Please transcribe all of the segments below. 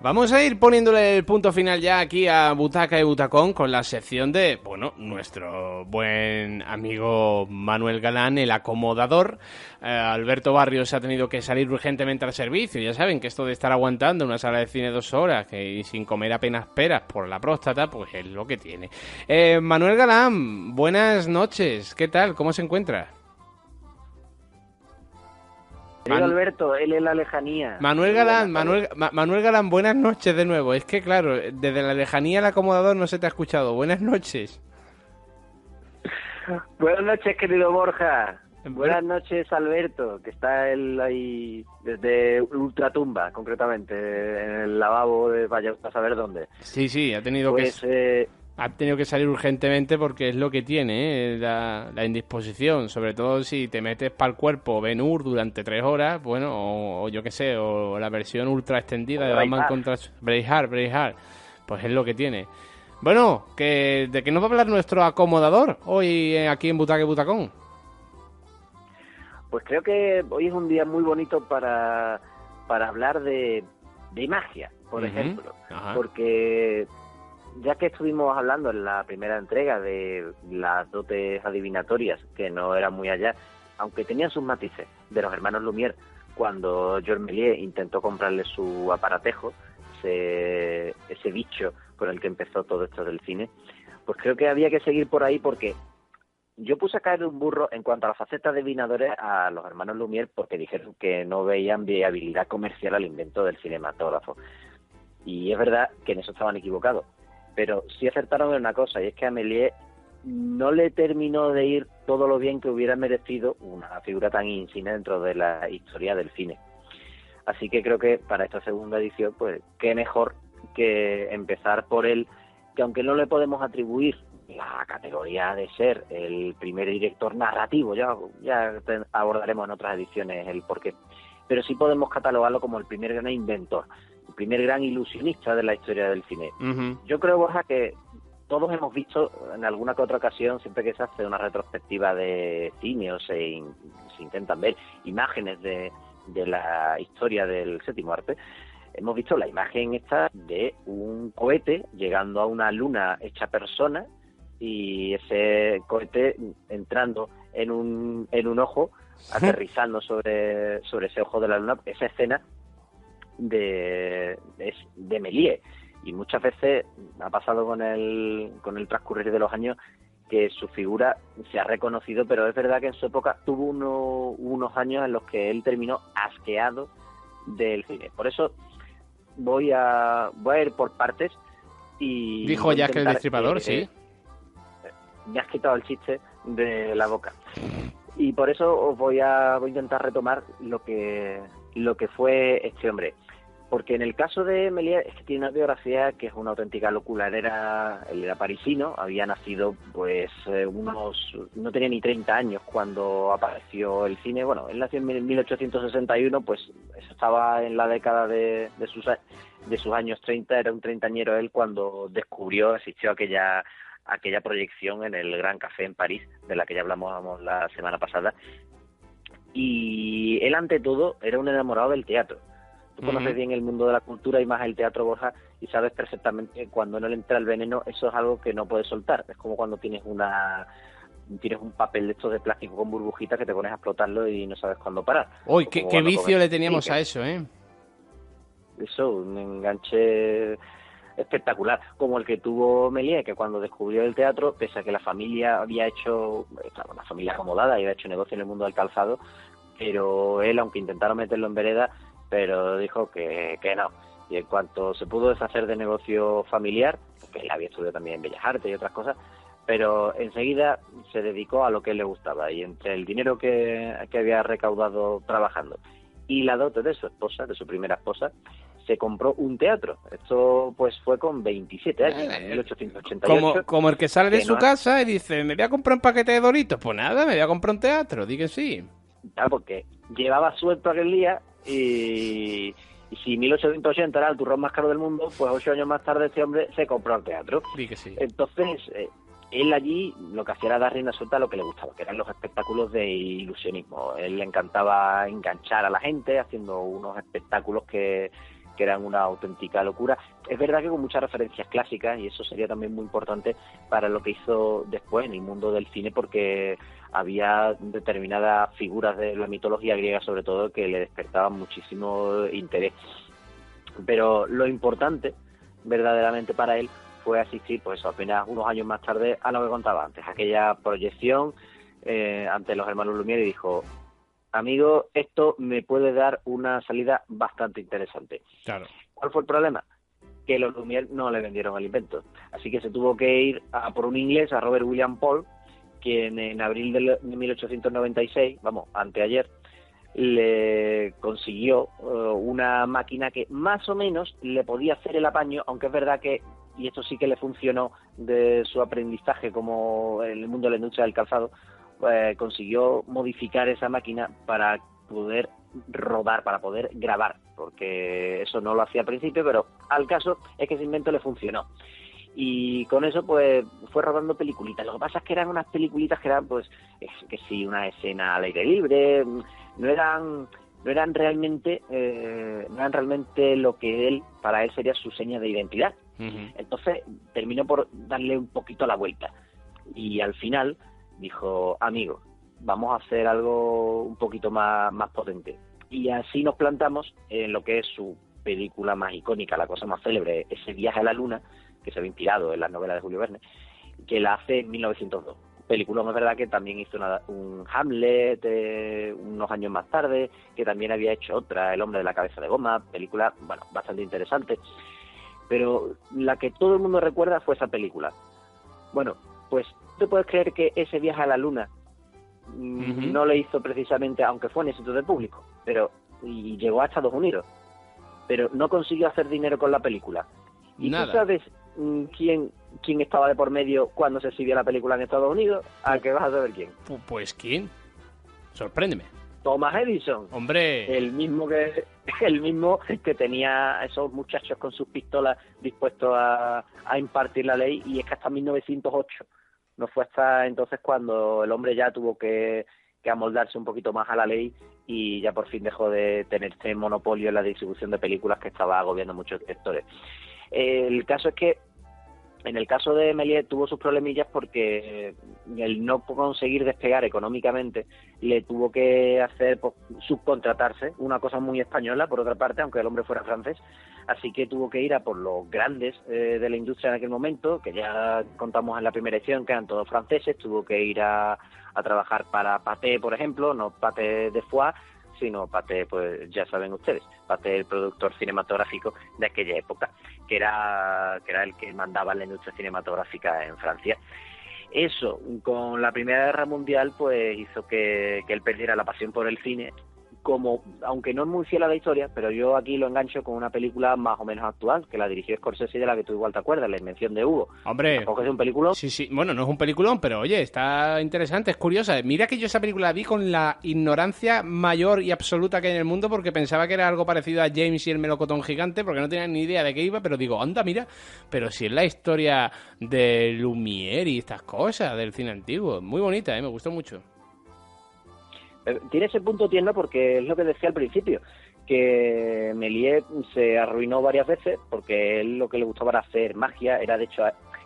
Vamos a ir poniéndole el punto final ya aquí a Butaca y Butacón con la sección de, bueno, nuestro buen amigo Manuel Galán, el acomodador. Alberto Barrios ha tenido que salir urgentemente al servicio. Ya saben que esto de estar aguantando una sala de cine 2 horas y sin comer apenas peras por la próstata, pues es lo que tiene. Manuel Galán, buenas noches. ¿Qué tal? ¿Cómo se encuentra? Querido Alberto, él es la lejanía. Manuel Galán, Manuel Galán, buenas noches de nuevo. Es que claro, desde la lejanía el acomodador no se te ha escuchado. Buenas noches. Buenas noches, querido Borja. Buenas noches, Alberto, que está él ahí desde Ultratumba, concretamente, en el lavabo de vaya a saber dónde. Sí, ha tenido ha tenido que salir urgentemente porque es lo que tiene, la indisposición, sobre todo si te metes para el cuerpo Ben-Hur durante 3 horas, bueno, o yo qué sé, o la versión ultra extendida de Batman contra Braveheart, pues es lo que tiene. Bueno, ¿de qué nos va a hablar nuestro acomodador hoy aquí en Butaca y Butacón? Pues creo que hoy es un día muy bonito para hablar de magia, por ejemplo, porque ya que estuvimos hablando en la primera entrega de las dotes adivinatorias, que no eran muy allá, aunque tenían sus matices, de los hermanos Lumière, cuando Georges Méliès intentó comprarle su aparatejo, ese bicho con el que empezó todo esto del cine, pues creo que había que seguir por ahí porque yo puse a caer un burro en cuanto a las facetas adivinadores a los hermanos Lumière porque dijeron que no veían viabilidad comercial al invento del cinematógrafo. Y es verdad que en eso estaban equivocados. Pero sí acertaron en una cosa, y es que a Méliès no le terminó de ir todo lo bien que hubiera merecido una figura tan insigne dentro de la historia del cine. Así que creo que para esta segunda edición, pues qué mejor que empezar por él, que aunque no le podemos atribuir la categoría de ser el primer director narrativo, ya abordaremos en otras ediciones el porqué, pero sí podemos catalogarlo como el primer gran inventor, el primer gran ilusionista de la historia del cine. Yo creo, Borja, que todos hemos visto en alguna que otra ocasión, siempre que se hace una retrospectiva de cine o se intentan ver imágenes de la historia del séptimo arte, hemos visto la imagen esta de un cohete llegando a una luna hecha persona y ese cohete entrando en un ojo, aterrizando sobre ese ojo de la luna, esa escena de Méliès. Y muchas veces ha pasado con el transcurrir de los años que su figura se ha reconocido, pero es verdad que en su época tuvo unos años en los que él terminó asqueado del cine. Por eso voy a ir por partes y... Dijo Jack el Destripador, sí. Me has quitado el chiste de la boca. Y por eso os voy a intentar retomar lo que fue este hombre. Porque en el caso de Méliès es que tiene una biografía que es una auténtica locura. Él era parisino, había nacido pues no tenía ni 30 años cuando apareció el cine. Bueno, él nació en 1861, pues eso estaba en la década de sus años 30, era un treintañero él cuando asistió a aquella proyección en el Gran Café en París, de la que ya hablamos la semana pasada. Y él, ante todo, era un enamorado del teatro. Tú conoces bien el mundo de la cultura y más el teatro, Borja, y sabes perfectamente que cuando no le entra el veneno, eso es algo que no puedes soltar. Es como cuando tienes un papel de estos de plástico con burbujitas que te pones a explotarlo y no sabes cuándo parar. Uy, qué vicio le teníamos a eso, ¿eh? Eso, un enganche espectacular, como el que tuvo Méliès, que cuando descubrió el teatro, pese a que la familia había hecho, una familia acomodada y había hecho negocio en el mundo del calzado, pero él, aunque intentaron meterlo en vereda, pero dijo que no. Y en cuanto se pudo deshacer de negocio familiar, porque él había estudiado también en Bellas Artes y otras cosas, pero enseguida se dedicó a lo que él le gustaba, y entre el dinero que había recaudado trabajando y la dote de su esposa, de su primera esposa, se compró un teatro. Esto pues fue con 27 años, en 1888. Como el que sale de su casa y dice, me voy a comprar un paquete de Doritos. Pues nada, me voy a comprar un teatro, di que sí. Claro, porque llevaba suelto aquel día y si 1880 era el turrón más caro del mundo, pues 8 años más tarde este hombre se compró el teatro. Di que sí. Entonces, él allí lo que hacía era dar rienda suelta a lo que le gustaba, que eran los espectáculos de ilusionismo. Él le encantaba enganchar a la gente haciendo unos espectáculos que que eran una auténtica locura. Es verdad que con muchas referencias clásicas, y eso sería también muy importante para lo que hizo después en el mundo del cine, porque había determinadas figuras de la mitología griega, sobre todo, que le despertaban muchísimo interés. Pero lo importante, verdaderamente para él, fue asistir, pues apenas unos años más tarde, a lo que contaba antes, aquella proyección ante los hermanos Lumière, y dijo: amigo, esto me puede dar una salida bastante interesante. Claro. ¿Cuál fue el problema? Que los Lumière no le vendieron el invento. Así que se tuvo que ir a por un inglés, a Robert William Paul, quien en abril de 1896, vamos, anteayer, le consiguió una máquina que más o menos le podía hacer el apaño, aunque es verdad que, y esto sí que le funcionó de su aprendizaje como en el mundo de la industria del calzado, consiguió modificar esa máquina para poder rodar, para poder grabar, porque eso no lo hacía al principio, pero al caso es que ese invento le funcionó. Y con eso pues fue rodando peliculitas. Lo que pasa es que eran unas peliculitas que eran pues que sí, una escena al aire libre, no eran realmente lo que él, para él, sería su seña de identidad. Uh-huh. Entonces terminó por darle un poquito la vuelta y al final dijo: amigo, vamos a hacer algo un poquito más potente. Y así nos plantamos en lo que es su película más icónica, la cosa más célebre, ese Viaje a la Luna, que se había inspirado en las novelas de Julio Verne, que la hace en 1902. Película, es verdad, que también hizo un Hamlet unos años más tarde, que también había hecho otra, El hombre de la cabeza de goma, película, bueno, bastante interesante. Pero la que todo el mundo recuerda fue esa película. Bueno, pues ¿te puedes creer que ese Viaje a la Luna no le hizo precisamente, aunque fue un éxito del público, y llegó a Estados Unidos, pero no consiguió hacer dinero con la película? ¿Y tú sabes quién estaba de por medio cuando se exhibió la película en Estados Unidos? ¿A qué vas a saber quién? Pues ¿quién? Sorpréndeme. Thomas Edison. ¡Hombre! El mismo que tenía a esos muchachos con sus pistolas dispuestos a impartir la ley, y es que hasta 1908. No fue hasta entonces cuando el hombre ya tuvo que amoldarse un poquito más a la ley y ya por fin dejó de tener este monopolio en la distribución de películas que estaba agobiando a muchos directores. El caso es que en el caso de Méliès tuvo sus problemillas porque el no conseguir despegar económicamente le tuvo que hacer subcontratarse, una cosa muy española por otra parte, aunque el hombre fuera francés. Así que tuvo que ir a por los grandes de la industria en aquel momento, que ya contamos en la primera edición, que eran todos franceses. Tuvo que ir a trabajar para Pathé, por ejemplo, no Pathé de Foix, sino Pathé, pues ya saben ustedes, Pathé, el productor cinematográfico de aquella época, que era el que mandaba en la industria cinematográfica en Francia. Eso, con la Primera Guerra Mundial, pues hizo que él perdiera la pasión por el cine, como, aunque no es muy fiel a la historia, pero yo aquí lo engancho con una película más o menos actual, que la dirigió Scorsese y de la que tú igual te acuerdas, La Invención de Hugo. Hombre, tampoco es un peliculón. Sí, bueno, no es un peliculón, pero oye, está interesante, es curiosa. Mira que yo esa película la vi con la ignorancia mayor y absoluta que hay en el mundo, porque pensaba que era algo parecido a James y el melocotón gigante, porque no tenía ni idea de qué iba, pero digo, anda, mira, pero si es la historia de Lumière y estas cosas del cine antiguo. Muy bonita, me gustó mucho. Tiene ese punto tierno porque es lo que decía al principio, que Méliès se arruinó varias veces porque él lo que le gustaba era hacer magia, era, de hecho,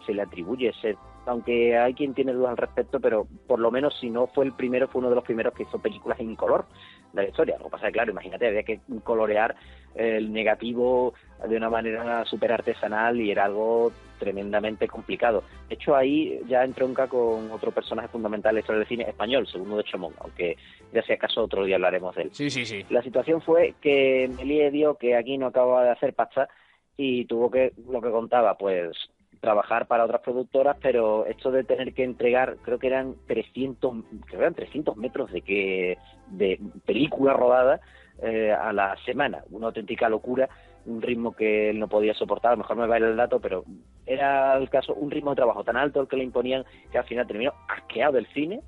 se le atribuye ser, aunque hay quien tiene dudas al respecto, pero por lo menos si no fue el primero, fue uno de los primeros que hizo películas en color de la historia. Lo que pasa es que, claro, imagínate, había que colorear el negativo de una manera súper artesanal y era algo tremendamente complicado. De hecho, ahí ya entronca con otro personaje fundamental de la historia del cine español, Segundo de Chamón, aunque ya si acaso otro día hablaremos de él. Sí. La situación fue que Méliès vio que aquí no acababa de hacer pasta y tuvo que, lo que contaba, pues trabajar para otras productoras, pero esto de tener que entregar, creo que eran 300 metros de película rodada a la semana, una auténtica locura, un ritmo que él no podía soportar. A lo mejor me va a ir el dato, pero era el caso, un ritmo de trabajo tan alto el que le imponían, que al final terminó asqueado del cine,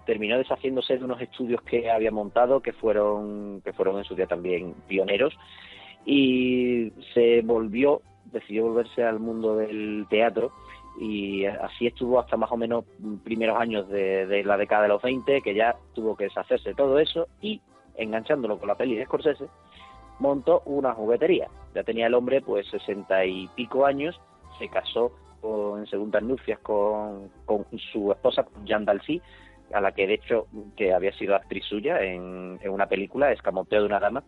terminó deshaciéndose de unos estudios que había montado, que fueron en su día también pioneros, y decidió volverse al mundo del teatro, y así estuvo hasta más o menos primeros años de la década de los 20, que ya tuvo que deshacerse de todo eso, y enganchándolo con la peli de Scorsese, montó una juguetería. Ya tenía el hombre pues 60 y pico años, se casó en segundas nupcias con su esposa, Jeanne Dalcy, a la que de hecho que había sido actriz suya en una película, Escamoteo de una dama,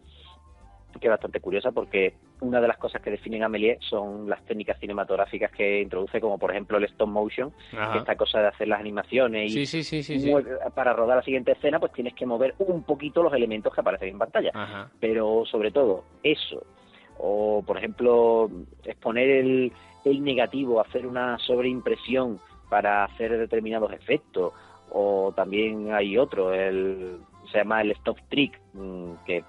que es bastante curiosa porque una de las cosas que definen a Méliès son las técnicas cinematográficas que introduce, como por ejemplo el stop motion, que esta cosa de hacer las animaciones y para rodar la siguiente escena pues tienes que mover un poquito los elementos que aparecen en pantalla. Pero sobre todo eso, o por ejemplo exponer el negativo, hacer una sobreimpresión para hacer determinados efectos, o también hay otro, se llama el stop trick, que es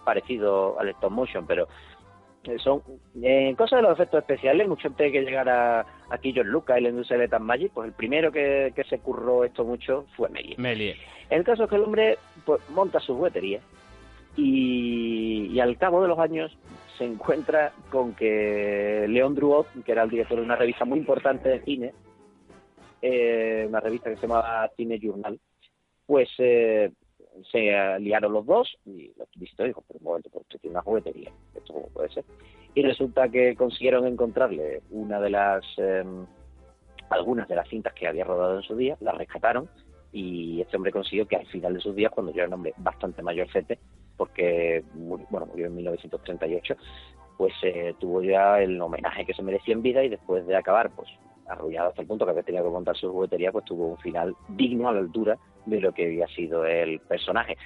parecido al stop motion, pero son cosas de los efectos especiales. Mucho antes de que llegara aquí George Lucas y la industria de Magic, pues el primero que se curró esto mucho fue Méliès. El caso es que el hombre pues monta su juguetería y al cabo de los años se encuentra con que Léon Drouot, que era el director de una revista muy importante de cine, una revista que se llamaba Cine Journal, pues se liaron los dos y los visitó y dijo, pero un momento, pues usted tiene una juguetería, esto cómo puede ser. Y resulta que consiguieron encontrarle algunas de las cintas que había rodado en su día, las rescataron, y este hombre consiguió que al final de sus días, cuando ya era un hombre bastante mayorcete, porque murió en 1938, pues tuvo ya el homenaje que se merecía en vida, y después de acabar pues arrullado hasta el punto que había tenido que montar su juguetería, pues tuvo un final digno a la altura de lo que había sido el personaje.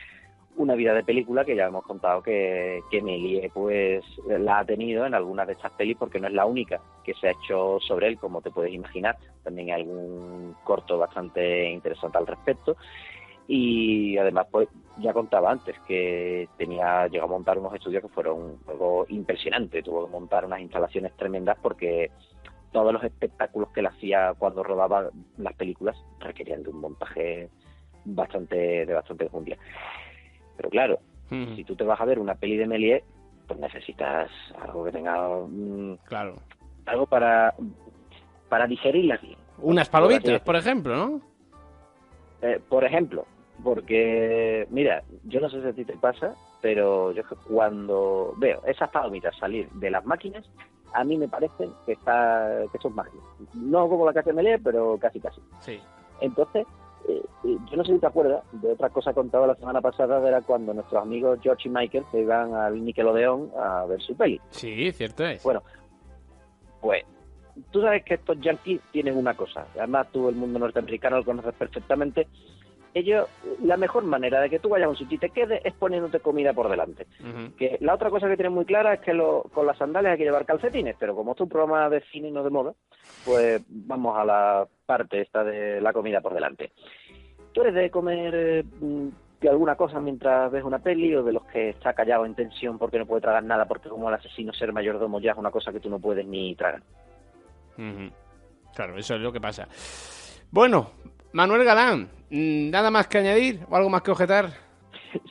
Una vida de película que ya hemos contado que Méliès pues la ha tenido en algunas de estas pelis, porque no es la única que se ha hecho sobre él, como te puedes imaginar. También hay algún corto bastante interesante al respecto. Y además, pues ya contaba antes que llegó a montar unos estudios que fueron algo impresionantes. Tuvo que montar unas instalaciones tremendas porque todos los espectáculos que él hacía cuando rodaba las películas requerían de un montaje bastante enjundia. Pero claro, si tú te vas a ver una peli de Méliès, pues necesitas algo que tenga algo para digerirla bien. Unas palomitas, por ejemplo, ¿no? Por ejemplo, porque, mira, yo no sé si a ti te pasa, pero yo cuando veo esas palomitas salir de las máquinas, a mí me parece que son mágicas. No como la que hace Méliès, pero casi. Sí. Entonces, yo no sé si te acuerdas de otra cosa contada la semana pasada, era cuando nuestros amigos George y Michael se iban al Nickelodeon a ver su peli. Sí, cierto es. Bueno, pues tú sabes que estos yankees tienen una cosa, además tú el mundo norteamericano lo conoces perfectamente. Ellos, la mejor manera de que tú vayas a un sitio y te quedes es poniéndote comida por delante. Que la otra cosa que tienen muy clara es que con las sandalias hay que llevar calcetines, pero como esto es un programa de cine y no de moda, pues vamos a la parte esta de la comida por delante. ¿Tú eres de comer alguna cosa mientras ves una peli, o de los que está callado en tensión porque no puede tragar nada, porque como el asesino ser mayordomo ya es una cosa que tú no puedes ni tragar? Claro, eso es lo que pasa. Bueno, Manuel Galán, ¿nada más que añadir o algo más que objetar?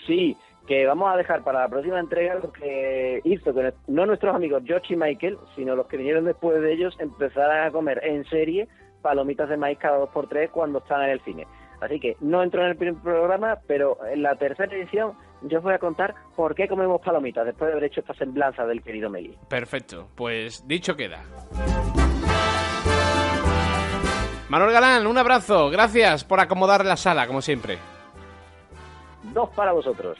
Sí, que vamos a dejar para la próxima entrega lo que hizo que no nuestros amigos George y Michael, sino los que vinieron después de ellos, empezaran a comer en serie palomitas de maíz cada 2x3 cuando estaban en el cine. Así que no entró en el primer programa, pero en la tercera edición yo os voy a contar por qué comemos palomitas después de haber hecho esta semblanza del querido Méliès. Perfecto, pues dicho queda. Manuel Galán, un abrazo, gracias por acomodar la sala, como siempre. 2 para vosotros.